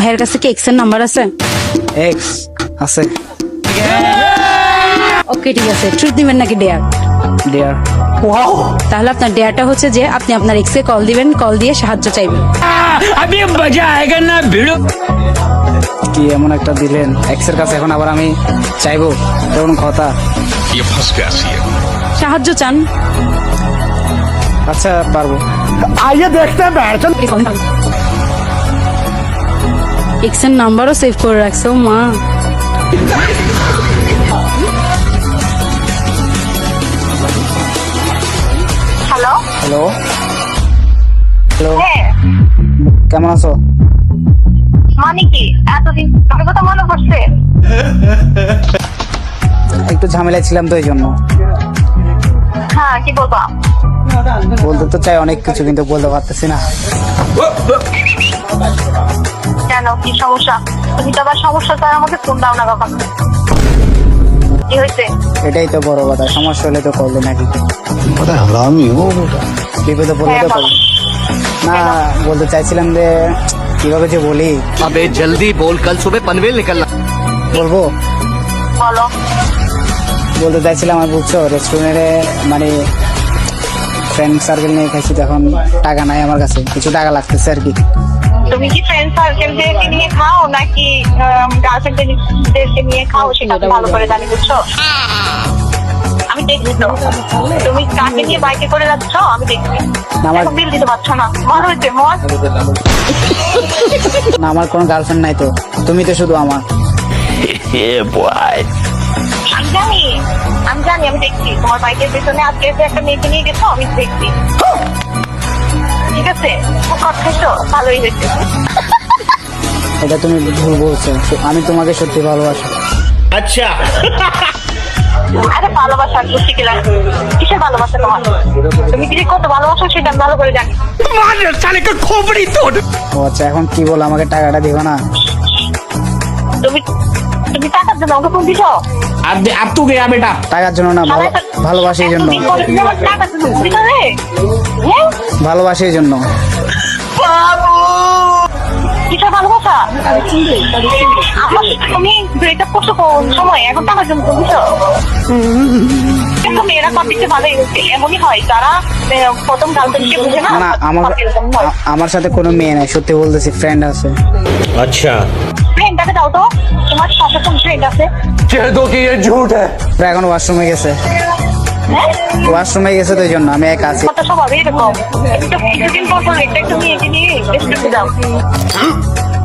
ভাইয়ের কাছে কি এক্স এর নাম্বার আছে? এক্স আছে। ওকে ঠিক আছে, ট্রুথ দিবেন নাকি ডেয়ার? ডিয়ার। তাহলে আপনার ডেয়ারটা হচ্ছে যে আপনি আপনার এক্স কে কল দিবেন, কল দিয়ে সাহায্য চাইবেন। अभी मजा आएगा ना भिड़ो। কি এমন একটা দিলেন এক্স এর কাছে, এখন আবার আমি চাইবো এমন কথা? ये फंस गया सी है। সাহায্য চান? আচ্ছা পারবো। এক্স এর নাম্বারও সেভ করে রাখছো মা। হ্যালো, হ্যালো হ্যালো, হ্যাঁ কেমন আছো? মানে কি এতদিন তোর কথা মনে পড়ছে? একটু ঝামেলায় ছিলাম তো এই জন্য। হ্যাঁ, কি বলবা? বলতে তো চাই অনেক কিছু, কিন্তু বলতে পারতেছি না। কেন, কি সমস্যা? তুমি তো আবার সমস্যা তাই আমাকে ফোন দাও না কখন? কি হয়েছে? এটাই তো বড় কথা, সমস্যা হলে তো করলে নাকি বিপদে পড়লে হ্যাঁ, তো বলো। না, বলতে চাইছিলাম যে কিভাবে যে বলি। अबे जल्दी बोल, कल सुबह पनवेल निकलना। বলবো বলো। বলতে চাইছিলাম, আমি বুঝছো রেস্টুরেন্টে মানে ফ্রেন্ড সার্কেল নিয়ে খাইছি, তখন টাকা নাই আমার কাছে, কিছু টাকা লাগতেছে আর কি। তুমি কি ফ্রেন্ড সার্কেলদেরকে নিয়ে খাও নাকি গার্লফ্রেন্ডদেরকে নিয়ে খাও সেটা তো ভালো করে জানি, বুঝছো? আমি দেখছি তো তুমি কাকে নিয়ে বাইকে করে যাচ্ছ, আমি দেখছি। না, আমার- এখন বিল দিতে পারছো না, মর হয়েছে মর। না, আমার কোনো গার্লফ্রেন্ড নাই তো, তুমি তো শুধু আমার। আমি জানি, আমি দেখছি তোমার বাইকের পেছনে আজকে যে একটা মেয়েকে নিয়ে গেছো, আমি দেখছি। ঠিক আছে, কথা খাইছো, ভালোই হয়েছে। এটা তুমি ভুল বলছো, আমি তোমাকে সত্যি ভালোবাসি। আরে ভালোবাসা বুঝতে গেলাম, কিসের ভালোবাসা তোমার? তুমি কি যে কত ভালোবাসো সেটা আমি ভালো করে জানি। मार साले का खोपड़ी तोड़। ও আচ্ছা, এখন কি বলো, আমাকে টাকাটা দিবা না? তুমি তুমি টাকার জন্য আমাকে ফোন দিছো? अब तू गया बेटा। টাকার জন্য না, ভালোবাসি এই জন্য। এতদিন পরে তুমি আমার টাকার জন্য ফোন দিছো রে? হ্যাঁ? ভালোবাসি এই জন্য। কিসের ভালোবাসা? আমার তুমি ব্রেকআপ করছো কোন সময়? এখন টাকার জন্য ফোন দিছো? কিন্তু মেয়েরা কতদিকে ভালোই হচ্ছে, এমনই হয় যারা প্রথম গার্লফ্রেন্ডকে বুঝে না। না, এরকম হয়। আমার সাথে কোনো মেয়ে নাই, সত্যি বলতেছি, ফ্রেন্ড আছে। ফ্রেন্ডটাকে দাও তো, তোমার সাথে কোন ফ্রেন্ড আছে? कह दो कि ये झूठ है। ওরা এখন ওয়াশরুমে গেছে, হ্যাঁ, ওয়াশরুমে গেছে তো এই জন্য আমি একা আছি। কত স্বভাব এরকম। একটু কিছুদিন পর পর একটা একটু মেয়েকে নিয়ে রেস্টুরেন্টে যাও।